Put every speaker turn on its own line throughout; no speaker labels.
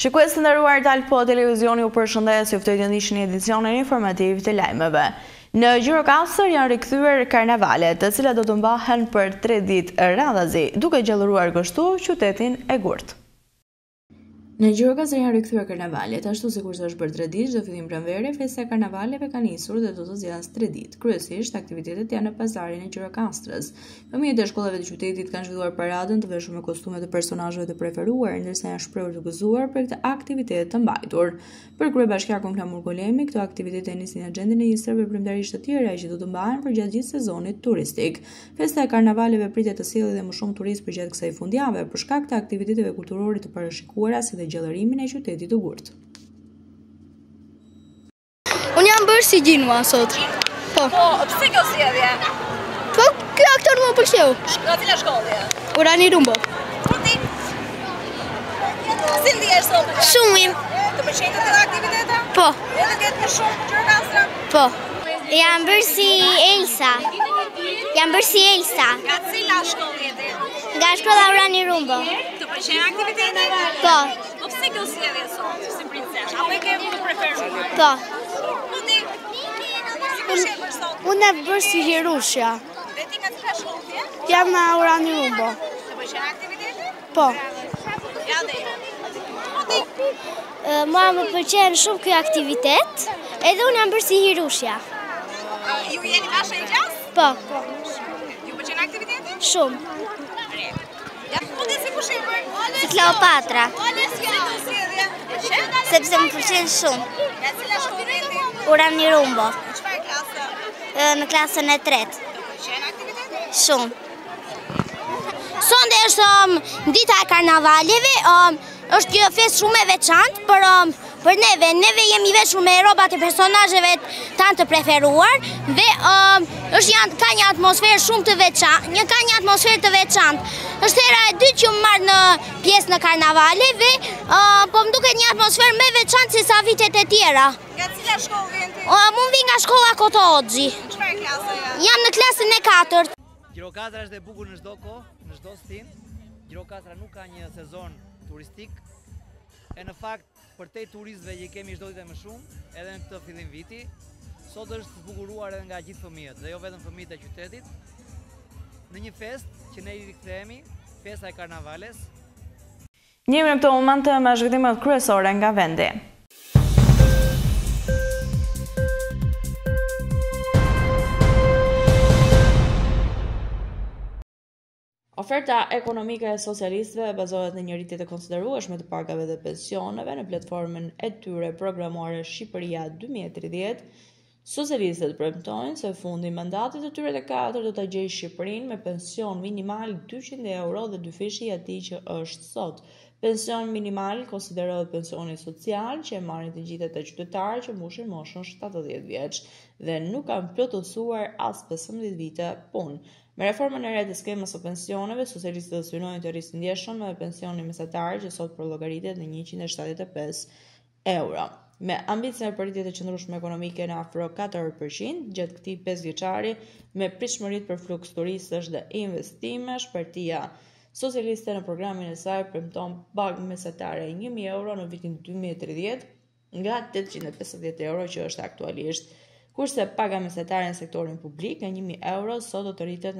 Shikues të nderuar, Dal Po Televizioni ju përshëndes, ju ftoj të ndiqni edicionin informativ të lajmeve. Në Gjirokastër janë rikthyer karnavalet, të cilat do të mbahen për 3 ditë radhazi, duke gjallëruar kështu qytetin e Gurt. Në Gjirokastër janë rikthyer karnavalet, ashtu sikurse është për 3 ditë, çdo fillim pranvere, festa e karnavaleve ka nisur dhe do të zgjasë 3 ditë. Kryesisht aktivitetet janë në pazarin e Gjirokastrës. Fëmijët e shkollave të qytetit kanë zhvilluar paradën të veshur me kostume të personazheve të preferuar, ndërsa janë shprehur të gëzuar për këtë aktivitet të mbajtur. Për kryebashkiakun Klamur Golemi, këto aktivitete nisin agjendën e njësër veprimtarisë të tjera që do të mbahen përgjatë gjithë sezonit turistik. Festa e karnavaleve pritet të sjellë dhe më shumë turistë përgjatë kësaj fundjave për shkak të aktiviteteve kulturore të parashikuara si dhe gjallërimin e qytetit të Gurt.
Unë jam bërë si Gjinua sot.
Po, pse kjo sjellje?
Po, ky aktor më pëlqeu.
Nga cila shkollë?
Urani Rumbo.
Po ti? Si ndihesh sot?
Shumë.
Të pëlqejnë këto aktivitete?
Po.
Edhe ketë më shumë në Gjirokastër?
Po. Jam bërë si Elsa.
Nga cila shkollë je ti?
Nga shkolla Urani Rumbo.
Të pëlqejnë aktivitetet?
Po.
Po pse kjo sjellje sot si princesh? Apo e ke të preferuar?
Po.
Po ti? Si pëlqen për sot?
Unë jam bërë si Hirushja.
Dhe ti nga cila shkollë je?
Jam nga Urani Rumbo.
Të pëlqejnë aktivitetet?
Po.
Ja dhe jo. Po ti?
Mua më pëlqen shumë ky aktivitet, edhe unë jam bërë si Hirushja.
Ju jeni bashkë në klas?
Po.
Ju pëlqen aktivitetet?
Shumë.
Ja, po ti si kush je bërë?
Si Kleopatra.
Si kjo sjellje?
Sepse më pëlqen shumë.
Nga cila shkollë je ti?
Urani Rumbo.
Në çfarë klase?
Në klasën e 3.
Të pëlqen aktivitetet?
Shumë. Sonde është dita e karnavaleve, është një festë shumë e veçantë për neve. Neve jemi veshur me rrobat e personazheve tanë të preferuar dhe ka një atmosferë shumë të veçantë. Është hera e dytë që më marr në pjesë në karnavaleve, po më duket një atmosferë më e veçantë se sa vitet e tjera.
Nga cila shkollë vjen ti?
Unë vi nga shkolla Koto Hoxhi.
Në çfarë klase je?
Jam në klasën e 4.
Gjirokastra është e bukur në çdo kohë, në çdo stin. Gjirokastra nuk ka një sezon turistik. E në fakt, për te turistëve që kemi çdo ditë më shumë, edhe në këtë fillim viti, sot është zbukuruar edhe nga gjithë fëmijët, dhe jo vetëm fëmijët e qytetit, në një festë që ne i rikthehemi, festa e karnavales.
Njemi në këto momente me zhvillimet kryesore nga vendi. Oferta ekonomike e socialistëve bazohet në një rritje të konsiderueshme të pagave dhe pensioneve në platformën e tyre programore Shqipëria 2030. Socialistët premtojnë se fundi i mandatit të tyre të 4 do ta gjejë Shqipërinë me pension minimal 200 euro dhe dyfishi i atij që është sot. Pension minimal konsiderohet pensioni social që e marrin të gjithë ata qytetarë që mbushin moshën 70 vjeç dhe nuk kanë plotësuar as 15 vite punë. Me reformën e re të skemës së pensioneve, socialistët synojnë të rrisë ndjeshëm me pensionin mesatar që sot llogaritet në 175 euro. Me ambicien për rritje të qëndrueshme ekonomike në afro 4% gjatë këtij 5 vjeçari, me pritshmëritë për fluks turistësh dhe investimesh, Partia Socialiste në programin e saj premton pagë mesatare 1000 euro në vitin 2030 nga 850 euro që është aktualisht. Kurse paga mesatare në sektorin publik nga 1000 euro sot do të rritet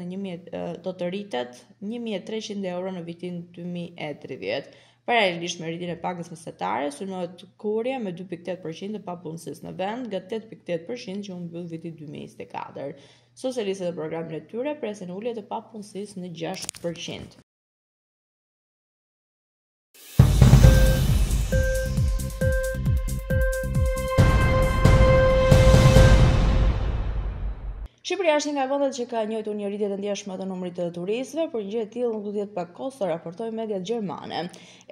1300 euro në vitin 2030. Paralelisht me rritjen e pagës mesatare, synohet kurrja me 2.8% të papunësisë në vend, nga 8.8% që u mbyll viti 2024. Socialistët në programin e tyre presin ulje të papunësisë në 6%. Shqipëria është një nga vendet që ka njohur një rritje të ndjeshme të numrit të turistëve, por një gjë e tillë nuk do të jetë pakoste, raportojnë mediat gjermane.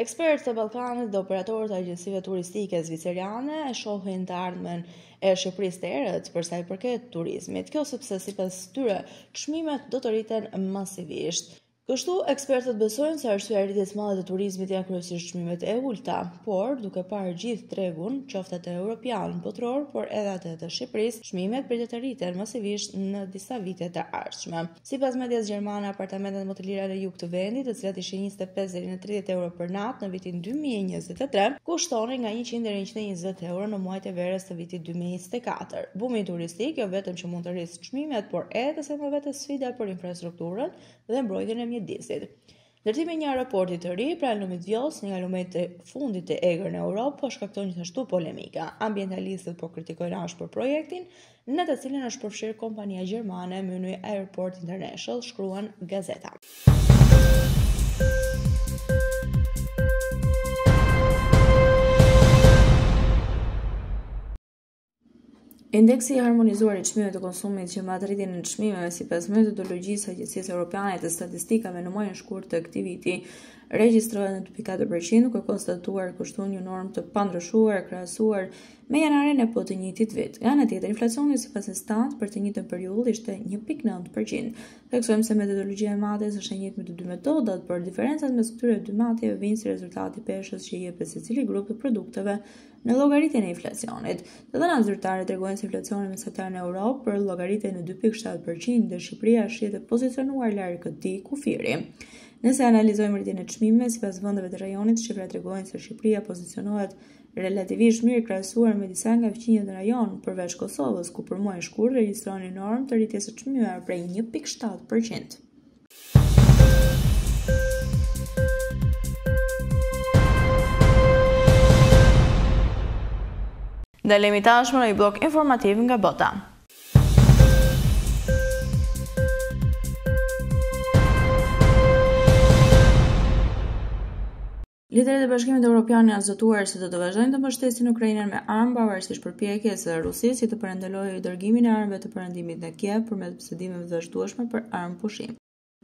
Ekspertë të Ballkanit dhe operatorët e agjencive turistike zviceriane e shohin të ardhmen e Shqipërisë të erët për sa i përket turizmit. Kjo sepse sipas tyre çmimet do të rriten masivisht. Kështu, ekspertët besojnë se arsyeja e rritjes së madhe të turizmit janë kryesisht çmimet e ulta, por duke parë gjithë tregun, qoftë atë europian, botror, por edhe atë të Shqipërisë, çmimet pritet të rriten masivisht në disa vite të ardhshme. Sipas medias gjermane, apartamentet më të lira në jug të vendit, të cilat ishin 25 deri në 30 euro për natë në vitin 2023, kushtonin nga 100 deri në 120 euro në muajt e verës të vitit 2024. Bumi turistik jo vetëm që mund të rrisë çmimet, por edhe se më vetë sfida për infrastrukturën dhe mbrojtjen e mjedisit. Ndërtimi i një aeroporti të ri pranë lumit Vjollës, një nga lumet e fundit të egër në Europë, po shkakton gjithashtu polemika. Ambientalistët po kritikojnë ashtë për projektin, në të cilin është përfshirë kompania gjermane Munich Airport International, shkruan Gazeta. Indeksi i harmonizuar i çmimeve të konsumit që me rritjen e çmimeve sipas metodologjisë së Agjencisë Europiane të Statistikave në muajin shkurt të këtij viti regjistrohet në 2.4%, duke konstatuar kushtuar një normë të pandryshuar krahasuar me janarin e të njëjtit vit. Nga ana tjetër, inflacioni sipas Instat për të njëjtën periudhë ishte 1.9%. Theksojmë se metodologjia e matjes është e njëjtë me të dy metodat, por diferencat mes këtyre dy matjeve vijnë si rezultati peshës që jepet secili grup të produkteve në llogaritjen e inflacionit. Të dhënat zyrtare tregojnë se inflacioni mesatar në Europë për llogaritjen në 2.7% dhe Shqipëria shihet e pozicionuar larg këtij kufiri. Nëse analizojmë rritjen e çmimeve sipas vendeve të rajonit, shifrat tregojnë se Shqipëria pozicionohet relativisht mirë krahasuar me disa nga fqinjet në rajon, përveç Kosovës, ku për muajin shkurt regjistroi një normë të rritjes së çmimeve prej 1.7%. Dalemi tashmë në një blok informativ nga bota. Liderët e Bashkimit Evropian janë zotuar se do të vazhdojnë të mbështesin Ukrainën me armë pavarësisht përpjekjes së Rusisë si të përndalojë dërgimin e armëve të perëndimit në Kiev përmes bisedimeve të vazhdueshme për armë pushim.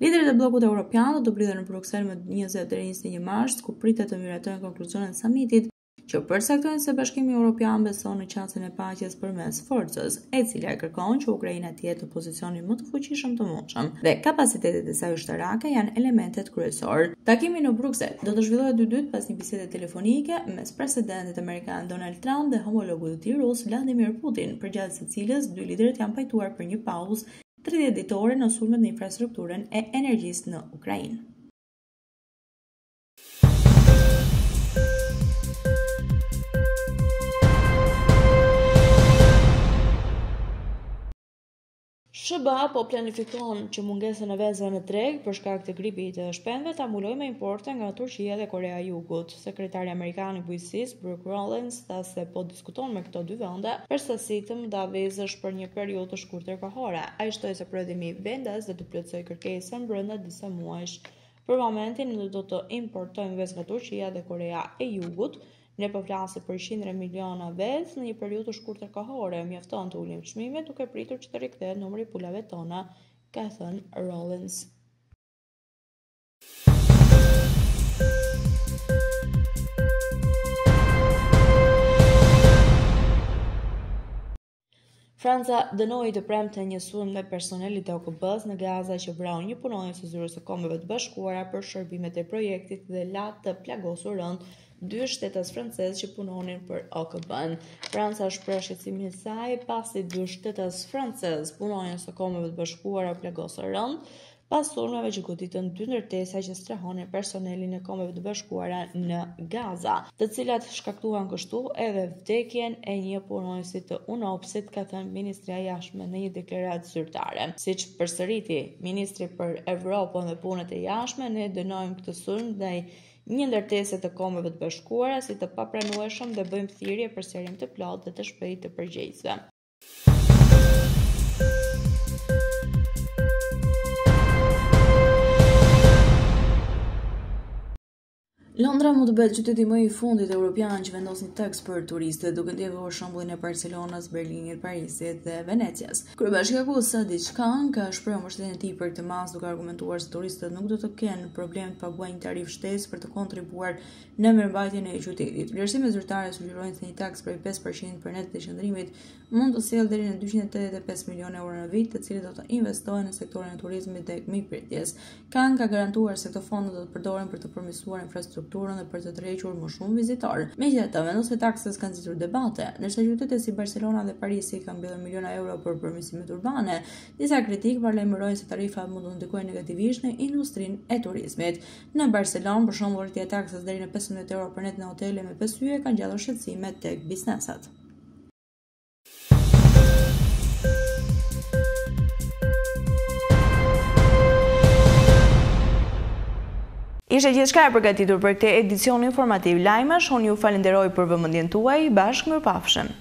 Liderët e bllokut evropian do të blidhen në Bruksel më 20 deri 21 mars, ku pritet të miratojnë konkluzonet e samitit, që përcaktojnë se Bashkimi Evropian beson në qasjen e paqes përmes forcës, e cila kërkon që Ukraina të jetë në pozicionin më të fuqishëm të mundshëm dhe kapacitetet e saj ushtarake janë elementet kryesor. Takimi në Bruksel do të zhvillohet dy ditë pas një bisede telefonike mes presidentit amerikan Donald Trump dhe homologut të tij rus Vladimir Putin, përgjatë së cilës dy liderët janë pajtuar për një pauzë 30 ditore në sulmet në infrastrukturën e energjisë në Ukrainë. SBA po planifikon që mungesën e vezëve në treg për shkak të gripit të shpendëve ta mbulojë me importe nga Turqia dhe Korea e Jugut. Sekretari amerikan i bujqësisë Brooke Rollins tha se po diskuton me këto dy vende për sasi të mëdha vezësh për një periudhë të shkurtër kohore. Ai shtoi se prodhimi vendas do të plotësojë kërkesën brenda disa muajsh. Për momentin do të importojmë vezë nga Turqia dhe Korea e Jugut. Ne po flasim për 100 miliona vezë në një periudhë të shkurtër kohore, mjafton të ulim çmimet duke pritur që të rikthehet numri i pulave tona, ka thënë Rollins. Franca dënoi të premte një sulm me personelit të OKB-s në Gaza që vrau një punonjës së zyrës së Kombeve të Bashkuara për shërbimet e projektit dhe la të plagosur rënd dy shtetas francez që punonin për OKB-n. Franca shpreh shqetësimin e saj pasi dy shtetas francez punonjës së Kombeve të Bashkuara plagosur rënd pas sulmeve që goditën dy ndërtesa që strahonin personelin e Kombeve të Bashkuara në Gaza, të cilat shkaktuan kështu edhe vdekjen e një punonjësi të UNOPS-it, ka thënë Ministria e Jashtme në një deklaratë zyrtare. Siç përsëriti Ministri për Evropën dhe Punët e Jashtme, ne dënojmë këtë sulm ndaj një ndërtese të Kombeve të Bashkuara si të papranueshëm dhe bëjmë thirrje për sqarim të plotë dhe të shpejtë të përgjegjësve. Londra mund të bëhet qyteti më i fundit evropian që vendos një taks për turistët, duke ndjekur shembullin e Barcelonës, Berlinit, Parisit dhe Venecias. Kryebashkiaku Sadiq Khan ka shprehur mbështetjen e tij për këtë mas, duke argumentuar se turistët nuk do të kenë problem të paguajnë një tarifë shtesë për të kontribuar në mirëmbajtjen e qytetit. Vlerësimet zyrtare sugjerojnë se një taks prej 5% për netin e qëndrimit mund të sjellë deri në 285 milionë euro në vit, të cilët do të investohen në sektorin e turizmit dhe mikpritjes. Khan ka garantuar se këto fonde do të përdoren për të përmirësuar infrastrukturën dhe për të tërhequr më shumë vizitorë. Megjithatë, vendosja e taksës kanë nxitur debate, ndërsa qytete si Barcelona dhe Parisi kanë mbledhur miliona euro për përmirësimet urbane. Disa kritikë paralajmërojnë se tarifa mund të ndikojë negativisht në industrinë e turizmit. Në Barcelonë, për shembull, rritja e taksës deri në 15 euro për net në hotele me 5 yje ka ngjallur shqetësime tek bizneset. Ishte gjithçka e përgatitur për këtë edicion informativ lajmesh, unë ju falenderoj për vëmendjen tuaj, bashkë mirëpafshim.